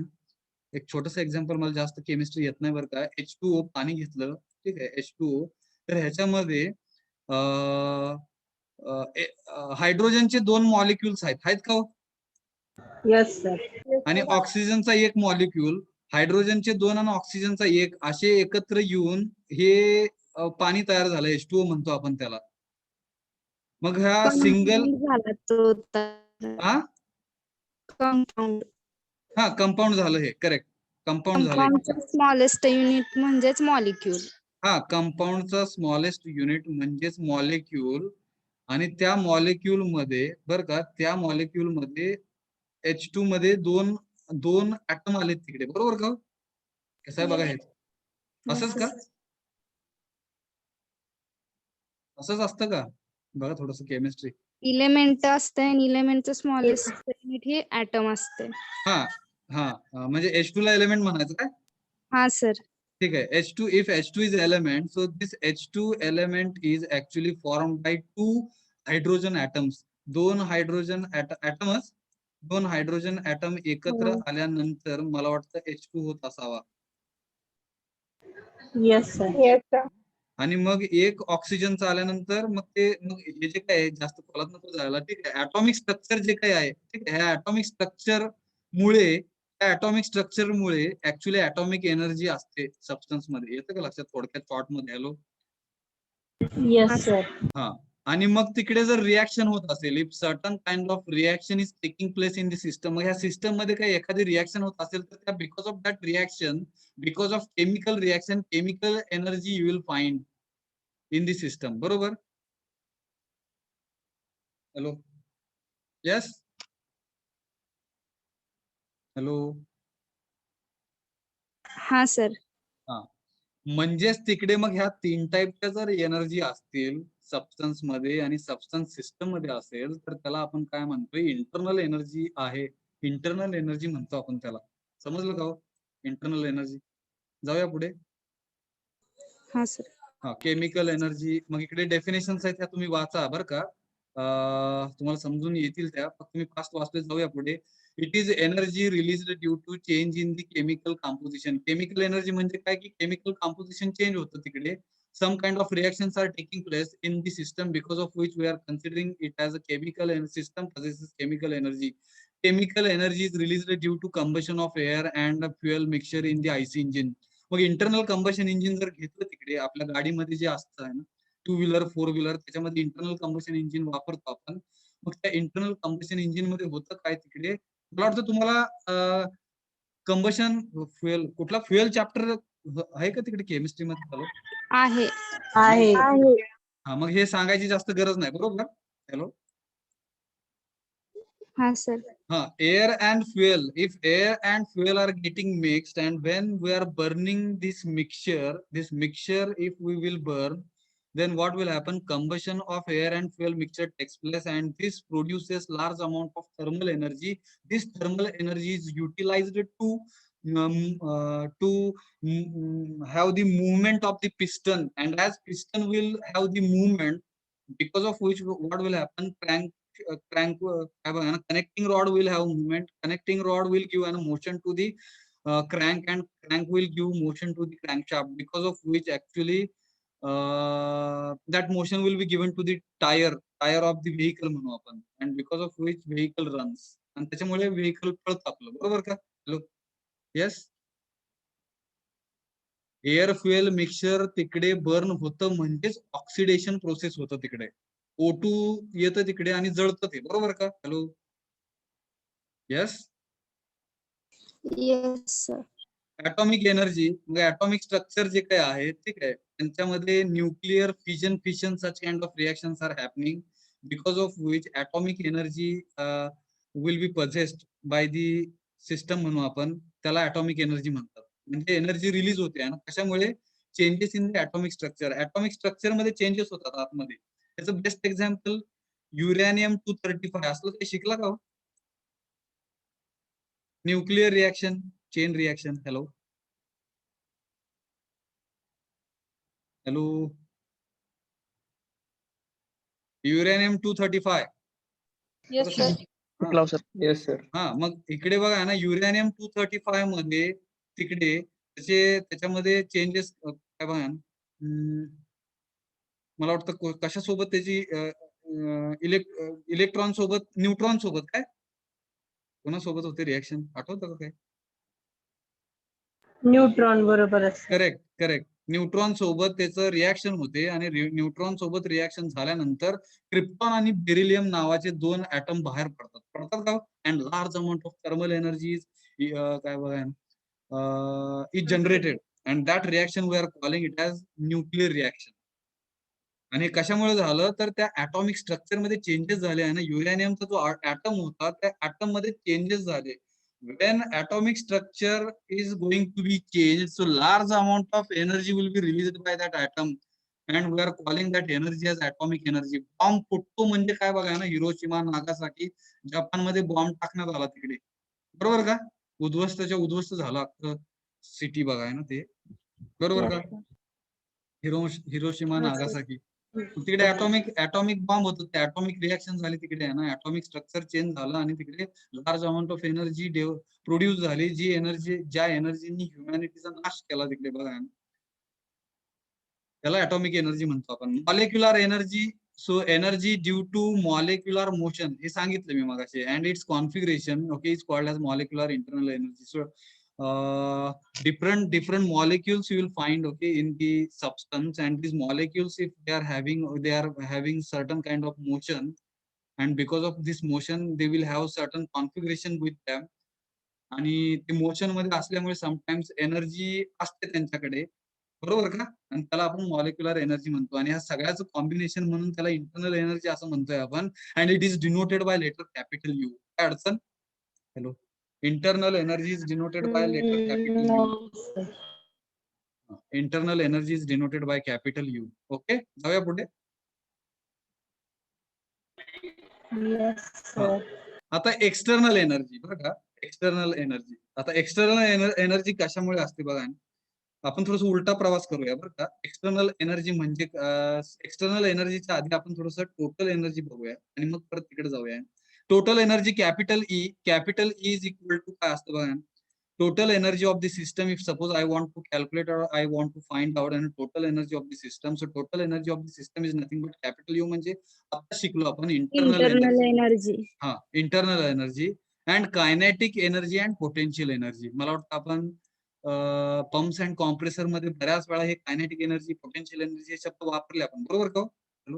एक छोटस एक्झाम्पल, मला जास्त केमिस्ट्री येत नाही बरं का. H2O पाणी घेतलं, ठीक आहे, H2O, तर ह्याच्यामध्ये हायड्रोजनचे 2 मॉलिक्युल्स आहेत का हो? Yes sir. आणि ऑक्सिजनचा 1 मॉलिक्यूल, हायड्रोजनचे 2 आणि ऑक्सिजनचा 1, असे एकत्र येऊन हे पाणी तयार झालं. H2O म्हणतो आपण त्याला. मग ह्या सिंगल झाला तो कंपाऊंड. हा, कंपाऊंड झालं हे. करेक्ट, कंपाऊंड झालंय. कंपाऊंडचं स्मॉलेस्ट युनिट म्हणजेच मॉलिक्यूल. हा, कंपाऊंडचा स्मॉलेस्ट युनिट म्हणजेच मॉलिक्यूल. आणि त्या मॉलिक्यूल मध्ये बरं का, त्या मॉलिक्यूल मध्ये H2 मध्ये दोन ऍटम आलेत तिकडे. बरोबर का? कसं आहे बघा हे. असंच का? असंच असतं का? बघा थोडस केमिस्ट्री. इलेमेंट असते आणि इलेमेंटचं स्मॉलेस्ट युनिट हे ऍटम असते. हा हा, म्हणजे H2 ला एलिमेंट म्हणायचं काय? हा सर. ठीक आहे. H2, if H2 is element, so this H2 element is actually formed by 2 hydrogen atoms. 2 hydrogen ऍटमच, 2 हायड्रोजन ऍटम एकत्र आल्यानंतर मला वाटतं H2 होत असावा. Yes sir. Yes, sir. आणि मग 1 ऑक्सिजनचा आल्यानंतर मग हे जे काय आहे, जास्त खोलात नको जायला. ठीक आहे, ऍटॉमिक स्ट्रक्चर जे काही आहे, ठीक आहे, ह्या ऍटॉमिक स्ट्रक्चर मुळे, त्या ऍटॉमिक स्ट्रक्चर मुळे ऍक्च्युली ऍटॉमिक एनर्जी असते सबस्टन्स मध्ये. येतं का लक्षात थोडक्यात शॉर्ट मध्ये? Hello, yes sir. हा, आणि मग तिकडे जर रिॲक्शन होत असेल, if certain kind of reaction is taking place in the system, मग ह्या सिस्टम मध्ये काही एखादी रिॲक्शन होत असेल तर त्या because of that reaction, because of chemical reaction, chemical energy you will find in the system. बरोबर? Hello, yes. हॅलो, हा सर. हा, म्हणजेच तिकडे मग ह्या 3 टाईपच्या जर एनर्जी असतील सबस्टन्स मध्ये आणि सबस्टन्स सिस्टम मध्ये असेल तर त्याला आपण काय म्हणतोय? इंटरनल एनर्जी आहे. इंटरनल एनर्जी म्हणतो आपण त्याला. समजलं का हो? Internal energy. जाऊया पुढे. हा सर. हा, केमिकल एनर्जी. मग इकडे डेफिनेशन्स आहेत, त्या तुम्ही वाचा बरं का. तुम्हाला समजून येतील त्या, फक्त मी फास्ट वाचले. जाऊया पुढे. It is energy released due to change in the chemical composition. Chemical energy म्हणजे काय की केमिकल कॉम्पोजिशन चेंज होतं तिकडे. Some kind of reactions are taking place in the system because of which we are considering it as a chemical system possesses chemical energy. Chemical energy is released due to combustion of air and fuel mixture in the IC engine. मग internal combustion engine जर घेतलं तिकडे आपल्या गाडीमध्ये जे असतं आहे ना, 2 व्हीलर 4 व्हीलर त्याच्यामध्ये इंटरनल कंबशन इंजिन वापरतो आपण. मग त्या इंटरनल कंबशन इंजिन मध्ये होतं काय तिकडे, मला वाटतं तुम्हाला कंबशन फ्युएल कुठला फ्युएल चॅप्टर आहे का तिकडे केमिस्ट्री मध्ये चालू? आहे. आहे. हा, मग हे सांगायची जास्त गरज नाही, बरोबर? हॅलो. हा sir. Air and fuel. If air and fuel are getting mixed, and when we are burning this mixture, if we will burn, then what will happen? Combustion of air and fuel mixture takes place, and this produces large amount of thermal energy. This thermal energy is utilized to have the movement of the piston, and as piston will have the movement, because of which what will happen? Connecting rod will have movement. Connecting rod will give a motion to the crank, and crank will give motion to the crankshaft, because of which actually that motion will be given to the tire of the vehicle म्हणू आपण, and because of which vehicle runs, आणि त्याच्यामुळे vehicle पळतं आपलं, बरोबर का? Hello. Yes. Air fuel mixture तिकडे burn होतं, म्हणजेच ऑक्सिडेशन प्रोसेस होतं तिकडे. O2 येतं तिकडे आणि जळतं ते, बरोबर का? Hello. Yes. Yes sir. Atomic energy, म्हणजे ऍटॉमिक स्ट्रक्चर जे काही आहे ठीक आहे, त्यांच्यामध्ये nuclear fission such kind of reactions are happening, because of which atomic energy will be possessed by the system म्हणू आपण, त्याला ऍटॉमिक एनर्जी म्हणतात. म्हणजे एनर्जी रिलीज होते ना, कशामुळे? Changes in the atomic structure. Atomic structure मध्ये चेंजेस होतात आतमध्ये. त्याचं बेस्ट एक्झाम्पल युरॅनियम 235 असलं काही शिकला का? Nuclear reaction, chain reaction. Hello. Hello. Uranium 235. Yes, sir. शिकलाव सर. Yes sir. हा, मग इकडे बघा ना, युरॅनियम 235 मध्ये तिकडे त्याच्यामध्ये चेंजेस काय बघा ना, मला वाटतं कशासोबत त्याची इलेक्ट्रॉन सोबत, न्यूट्रॉन सोबत, काय कोणासोबत होते रिएक्शन, आठवतं का काय? न्यूट्रॉन बरोबर असतं. करेक्ट. न्यूट्रॉन सोबत त्याचं रिएक्शन होते, आणि न्यूट्रॉन सोबत रिएक्शन झाल्यानंतर क्रिप्टॉन आणि बेरिलियम नावाचे 2 ऍटम बाहेर पडतात का? And large amount of thermal energy काय बघा is generated, and that reaction we are calling it as nuclear reaction. आणि कशामुळे झालं तर त्या ऍटॉमिक स्ट्रक्चर मध्ये चेंजेस झाले आहे ना. युरॅनियमचा जो ऍटम होता त्या ऍटम मध्ये चेंजेस झाले. when atomic structure is going to be changed, so large amount of energy will be released by that atom, and we are calling that energy as atomic energy. Bomb फुटतो म्हणजे काय बघा ना, Hiroshima Nagasaki Japan मध्ये bomb टाकण्यात आला तिकडे, बरोबर का? उद्ध्वस्त झाला अख्खं सिटी बघाय ना ते, बरोबर का? हिरोशिमा नागासाकी तिकडे ऍटॉमिक बॉम्ब होतो, ते ऍटॉमिक रिएक्शन झाली तिकडे आहे ना, ऍटॉमिक स्ट्रक्चर चेंज झालं आणि तिकडे large amount of energy produce झाली, ज्या एनर्जीनी ह्युमॅनिटीचा नाश केला तिकडे बघा, त्याला ऍटॉमिक एनर्जी म्हणतो आपण. Molecular energy, so energy due to molecular motion, हे सांगितलं मी मगाशी, and its configuration okay is called as molecular internal energy. So different molecules you will find okay in the substance, and these molecules, if they are having certain kind of motion, and because of this motion they will have certain configuration with them, आणि ते motion मध्ये असल्यामुळे sometimes energy असते त्यांच्याकडे, बरोबर का? आणि त्याला आपण मॉलिक्युलर एनर्जी म्हणतो, आणि ह्या सगळ्याचं कॉम्बिनेशन म्हणून त्याला इंटरनल एनर्जी असं म्हणतोय आपण, and it is denoted by letter capital U. काय अडचण? Hello. Internal energy is denoted by letter capital U. Internal energy is denoted by capital U. Okay, जाऊया पुढे. Yes sir. आता एक्सटर्नल एनर्जी बघा का, एक्सटर्नल एनर्जी. आता external energy कशामुळे असते बघा, आपण थोडस उलटा प्रवास करूया बरं का. एक्सटर्नल एनर्जी म्हणजे एक्सटर्नल एनर्जीच्या आधी आपण थोडस टोटल एनर्जी बघूया, आणि मग परत तिकडे जाऊया. Total energy capital E is equal to काय असतं बघा, total energy of the system. If suppose I want to calculate or I want to find out and total energy of the system, so total energy of the system is nothing but capital U, म्हणजे आता शिकलो आपण internal energy. हा, internal energy, and kinetic energy and potential energy. मला वाटतं आपण pumps and compressor मध्ये बऱ्याच वेळा हे कायनेटिक एनर्जी, पोटेन्शियल एनर्जी हे शब्द वापरले आपण, बरोबर का? Hello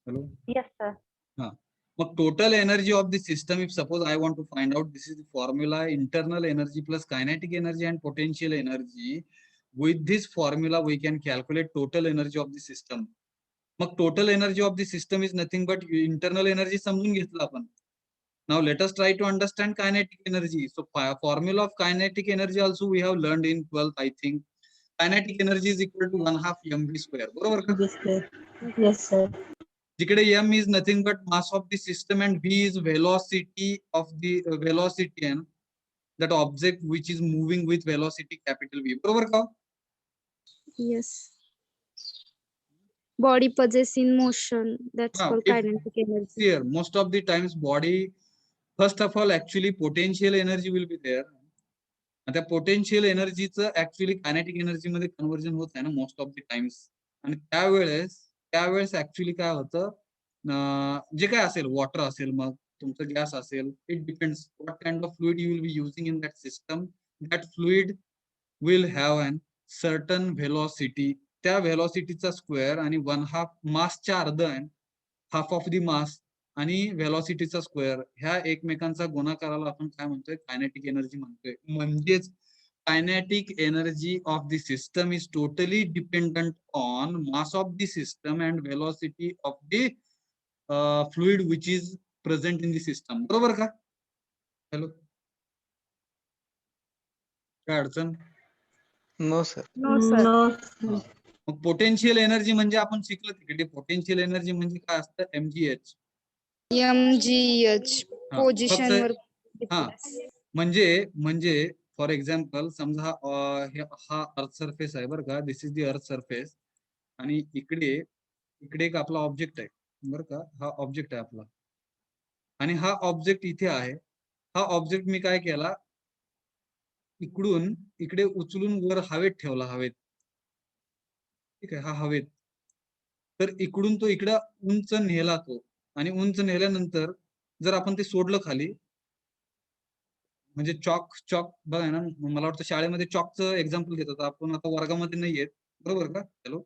hello Yes, sir. हा. मग total energy of the system, if suppose I want to find out, this is the formula, internal energy plus kinetic energy and potential energy. With this formula we can calculate total energy of the system. मग total energy of the system is nothing but internal energy समजून घेतलं आपण. Now let us try to understand kinetic energy. So formula of kinetic energy also we have learned in 12th, I think. Kinetic energy is equal to 1/2 mv square. बरोबर का? Yes, sir. Yes, sir. जिकडे m is nothing but mass of the system and v is velocity of the velocity and that object which is moving with velocity capital V. बरोबर का? Yes. Body possess in motion. That's Now, called if kinetic energy. here most of the times body, first of all actually potential energy will be there. आता potential एनर्जीचं actually kinetic energy मध्ये conversion होत आहे ना most of the times. आणि त्यावेळेस actually काय होतं, जे काय असेल, वॉटर असेल, मग तुमचं गॅस असेल, it depends what kind of fluid you will be using in that system. That fluid will have an certain velocity. त्या व्हेलॉसिटीचा स्क्वेअर आणि 1/2 मासच्या अर्ध आहे, हाफ ऑफ द मास आणि व्हेलॉसिटीचा स्क्वेअर, ह्या एकमेकांचा गुणाकाराला आपण काय म्हणतोय, कायनेटिक एनर्जी म्हणतोय. म्हणजेच kinetic energy of the system is totally dependent on mass of the system and velocity of the fluid which is present in the system. बरोबर का? हॅलो, काय अडचण? No, sir. No, sir. No, हा. मग potential energy म्हणजे आपण शिकलो तिकडे, पोटेन्शियल एनर्जी म्हणजे काय असतं, mgh. MGH. हा, Position फक्त वर हा, म्हणजे फॉर एक्झाम्पल समजा हा अर्थ सरफेस आहे बरं का, दिस इज द अर्थ सरफेस, आणि इकडे एक आपला ऑब्जेक्ट आहे बरं का, हा ऑब्जेक्ट आहे आपला, आणि हा ऑब्जेक्ट इथे आहे. हा ऑब्जेक्ट मी काय केला, इकडून इकडे उचलून वर हवेत ठेवला, हवेत. ठीक आहे, हा हवेत. तर इकडून तो इकडं उंच नेला तो, आणि उंच नेल्यानंतर जर आपण ते सोडलं खाली, म्हणजे चॉक बघा ना, मला वाटतं शाळेमध्ये चॉकचं एक्झाम्पल देतात आपण, आता वर्गामध्ये नाही येत, बरोबर का? हॅलो,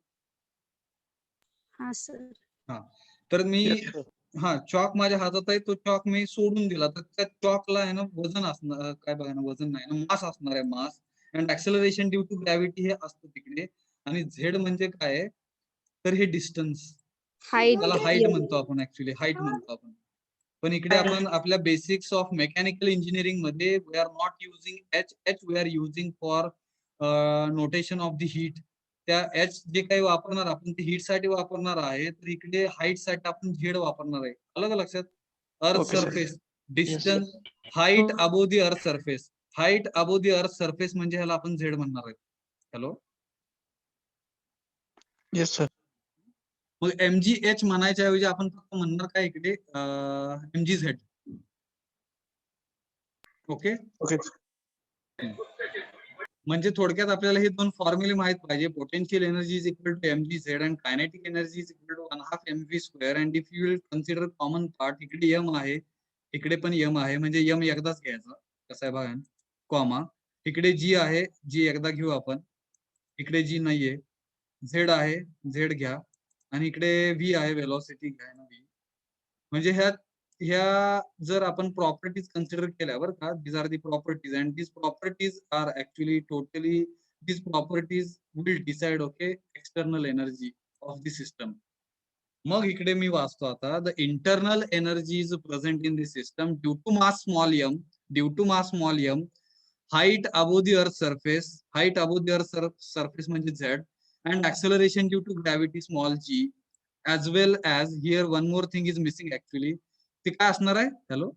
हा सर. हा, तर मी Yes, sir. हा चॉक माझ्या हातात आहे, तो चॉक मी सोडून दिला, तर त्या चॉकला आहे ना वजन असणार, काय बघा ना, वजन नाही ना, मास असणार आहे, mass. And acceleration due to gravity हे असतं तिकडे. आणि झेड म्हणजे काय, तर हे डिस्टन्स, हाईट. त्याला हाईट म्हणतो आपण, ऍक्च्युली हाईट म्हणतो आपण. पण इकडे आपण आपल्या बेसिक्स ऑफ मेकॅनिकल इंजिनिअरिंग मध्ये we are not using H we are using for notation of the heat. त्या एच जे काही वापरणार आपण ते हीट साठी वापरणार आहे, तर इकडे हाईट साठी आपण झेड वापरणार आहे. अलग लक्षात? अर्थ Okay, sir. Surface, Yes, distance, height above the earth surface, height above the earth surface म्हणजे ह्याला आपण झेड म्हणणार आहे. Hello, Yes, sir. मग mgh म्हणायच्या ऐवजी आपण फक्त म्हणणार काय इकडे, mgz. Okay, Okay. म्हणजे थोडक्यात आपल्याला हे दोन फॉर्म्युले माहित पाहिजे. Potential energy is equal to mgz and kinetic energy is equal to 1/2 mv square. And if you will consider common part, इकडे m आहे, इकडे पण m आहे, म्हणजे m एकदाच घ्यायचा, कसं आहे बघा, कॉमा. इकडे g आहे, g एकदा घेऊ आपण, इकडे g नाहीये, z आहे, z घ्या, आणि इकडे v आहे, वेलॉसिटी घ्या ना, v. म्हणजे ह्या जर आपण प्रॉपर्टीज कन्सिडर केल्या बरं का, these are the properties, and these properties are actually totally, these properties will decide okay external energy of the system. मग इकडे मी वाचतो आता, the internal energy is present in the system due to mass small m, height above the earth surface, height above the earth surface म्हणजे z, and acceleration due to gravity small g, as well as here one more thing is missing actually. ते काय असणार आहे? Hello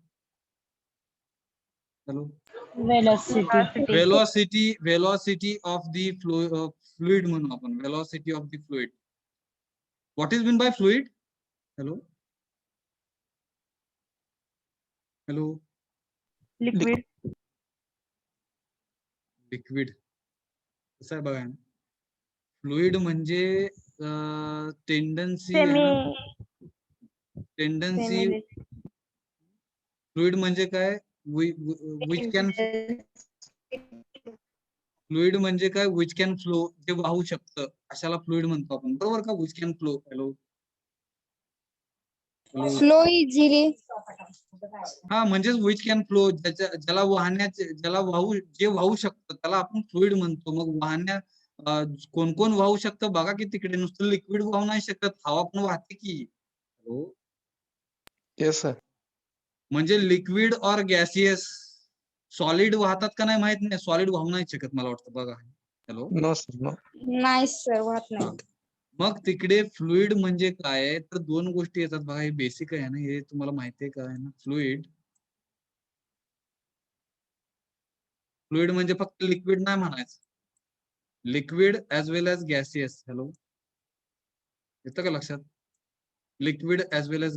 hello, velocity. velocity of the fluid म्हणून आपण, velocity of the fluid. What is meant by fluid? Hello hello, Liquid. Liquid. कसं आहे बघा, fluid म्हणजे टेंडन्सी आहे ना, टेंडन्सी. फ्लुइड म्हणजे काय, विच कॅन फ्लुइड म्हणजे काय, विच कॅन फ्लो, जे वाहू शकतं अशाला फ्लुइड म्हणतो आपण, बरोबर का? Which can flow. Hello flow easily. हा, म्हणजेच विच कॅन फ्लो, ज्याला जे वाहू शकतं त्याला आपण फ्लुइड म्हणतो. मग कोण कोण वाहू शकतं बघा की तिकडे, नुसतं लिक्विड वाहू नाही शकत, हवा पण वाहते की. हो, Yes, sir. म्हणजे लिक्विड और गॅसियस, सॉलिड वाहतात का नाही माहित नाही, सॉलिड वाहू नाही शकत मला वाटतं बघा. Hello, No, sir. No. नाही सर, वाहत हा. नाही. मग तिकडे फ्लुइड म्हणजे काय, तर दोन गोष्टी येतात बघा, हे बेसिक आहे ना, हे तुम्हाला माहिती आहे का ना. फ्लुइड म्हणजे फक्त लिक्विड नाही म्हणायचं, लिक्विड ऍज वेल एज गॅसियस. हॅलो, येतं का लक्षात? लिक्विड ऍज वेल एज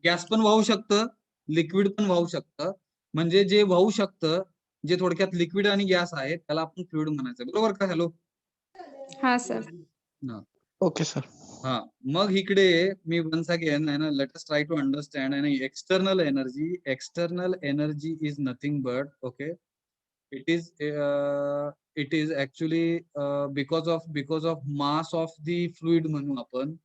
गॅस पण वाहू शकतं, लिक्विड पण वाहू शकतं. म्हणजे जे वाहू शकतं, जे थोडक्यात लिक्विड आणि गॅस आहे, त्याला आपण फ्लुइड म्हणायचं, बरोबर का? हॅलो, हा सर. Okay, sir. हा. मग इकडे मी वन्स अगेन आहे ना, let us try to understand. आणि external energy is nothing but, okay, it is actually because of mass of the fluid म्हणू आपण.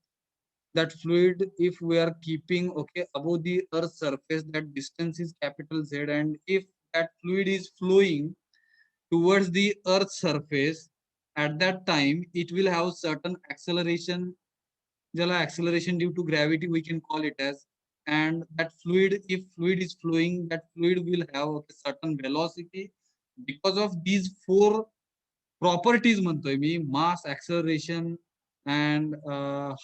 that fluid, if we are keeping, okay, above the earth surface, that distance is capital Z, and if that fluid is flowing towards the earth surface, at that time it will have certain acceleration, jala acceleration due to gravity we can call it as. And that fluid, if fluid is flowing, that fluid will have a certain velocity. Because of these four properties म्हणतोय मी, mass, acceleration, and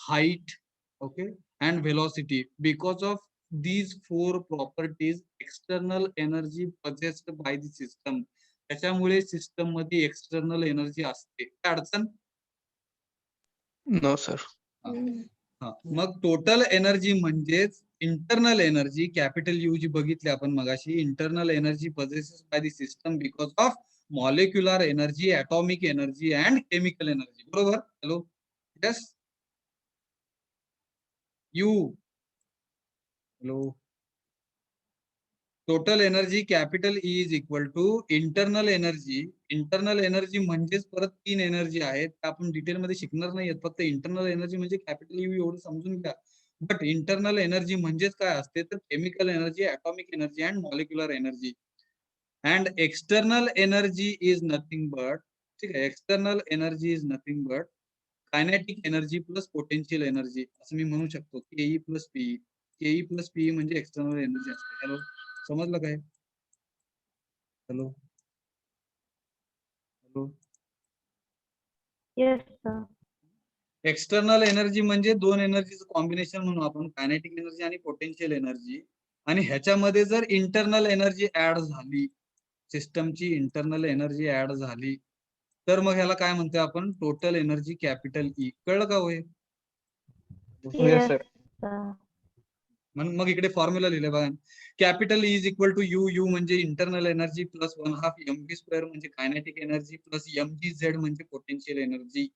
height, okay, and velocity, because of these four properties, external energy possessed by the system, त्याच्यामुळे system मध्ये external energy असते. काय अडचण? No, sir. हा. मग total energy म्हणजेच internal energy, capital you, जी बघितली आपण मगाशी. Internal energy possessed by the system because of molecular energy, atomic energy and chemical energy, बरोबर? Hello, yes, you, hello. Total energy capital E is equal to internal energy. Internal energy म्हणजेच परत 3 energy आहेत, आपण detail मध्ये शिकणार नाहीये, फक्त internal energy म्हणजे कॅपिटल यू एवढं समजून घ्या. बट इंटरनल एनर्जी म्हणजेच काय असते, तर chemical energy, atomic energy and molecular energy. And external energy is nothing but, ठीक आहे, external energy is nothing but kinetic energy plus potential energy, असं मी म्हणू शकतो. केई प्लस पीई. केई प्लस पीई म्हणजे एक्सटर्नल एनर्जी असते. हॅलो, समजलं काय? Hello, hello. Yes, sir. External energy म्हणजे दोन एनर्जीचं कॉम्बिनेशन म्हणून आपण, कायनेटिक एनर्जी आणि पोटेन्शियल एनर्जी. आणि ह्याच्यामध्ये जर इंटरनल एनर्जी ऍड झाली, सिस्टमची इंटरनल एनर्जी ऍड झाली, तर मग ह्याला काय म्हणतोय आपण, टोटल एनर्जी कॅपिटल ई. कळलं का होय? Yes, sir. sir. मग इकडे फॉर्म्युला लिहिले बघा. Capital E is equal to U. U म्हणजे इंटरनल एनर्जी प्लस 1/2 mv² म्हणजे कायनेटिक एनर्जी प्लस mgz म्हणजे potential energy.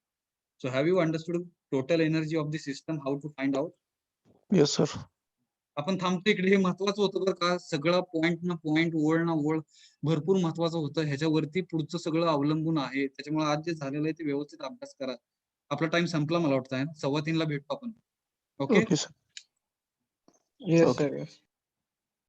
So have you understood total energy of the system, how to find out? Yes, sir. आपण थांबतो इकडे. हे महत्वाचं होतं बरं का, सगळं पॉईंट ना पॉईंट, ओळ ना ओळ भरपूर महत्वाचं होतं. ह्याच्यावरती पुढचं सगळं अवलंबून आहे. त्याच्यामुळे आज जे झालेलं आहे ते व्यवस्थित अभ्यास करा. आपला टाइम संपला मला वाटतं, 2:15 भेटतो आपण. Okay. Okay, sir. Yes, Okay. sir. Yes.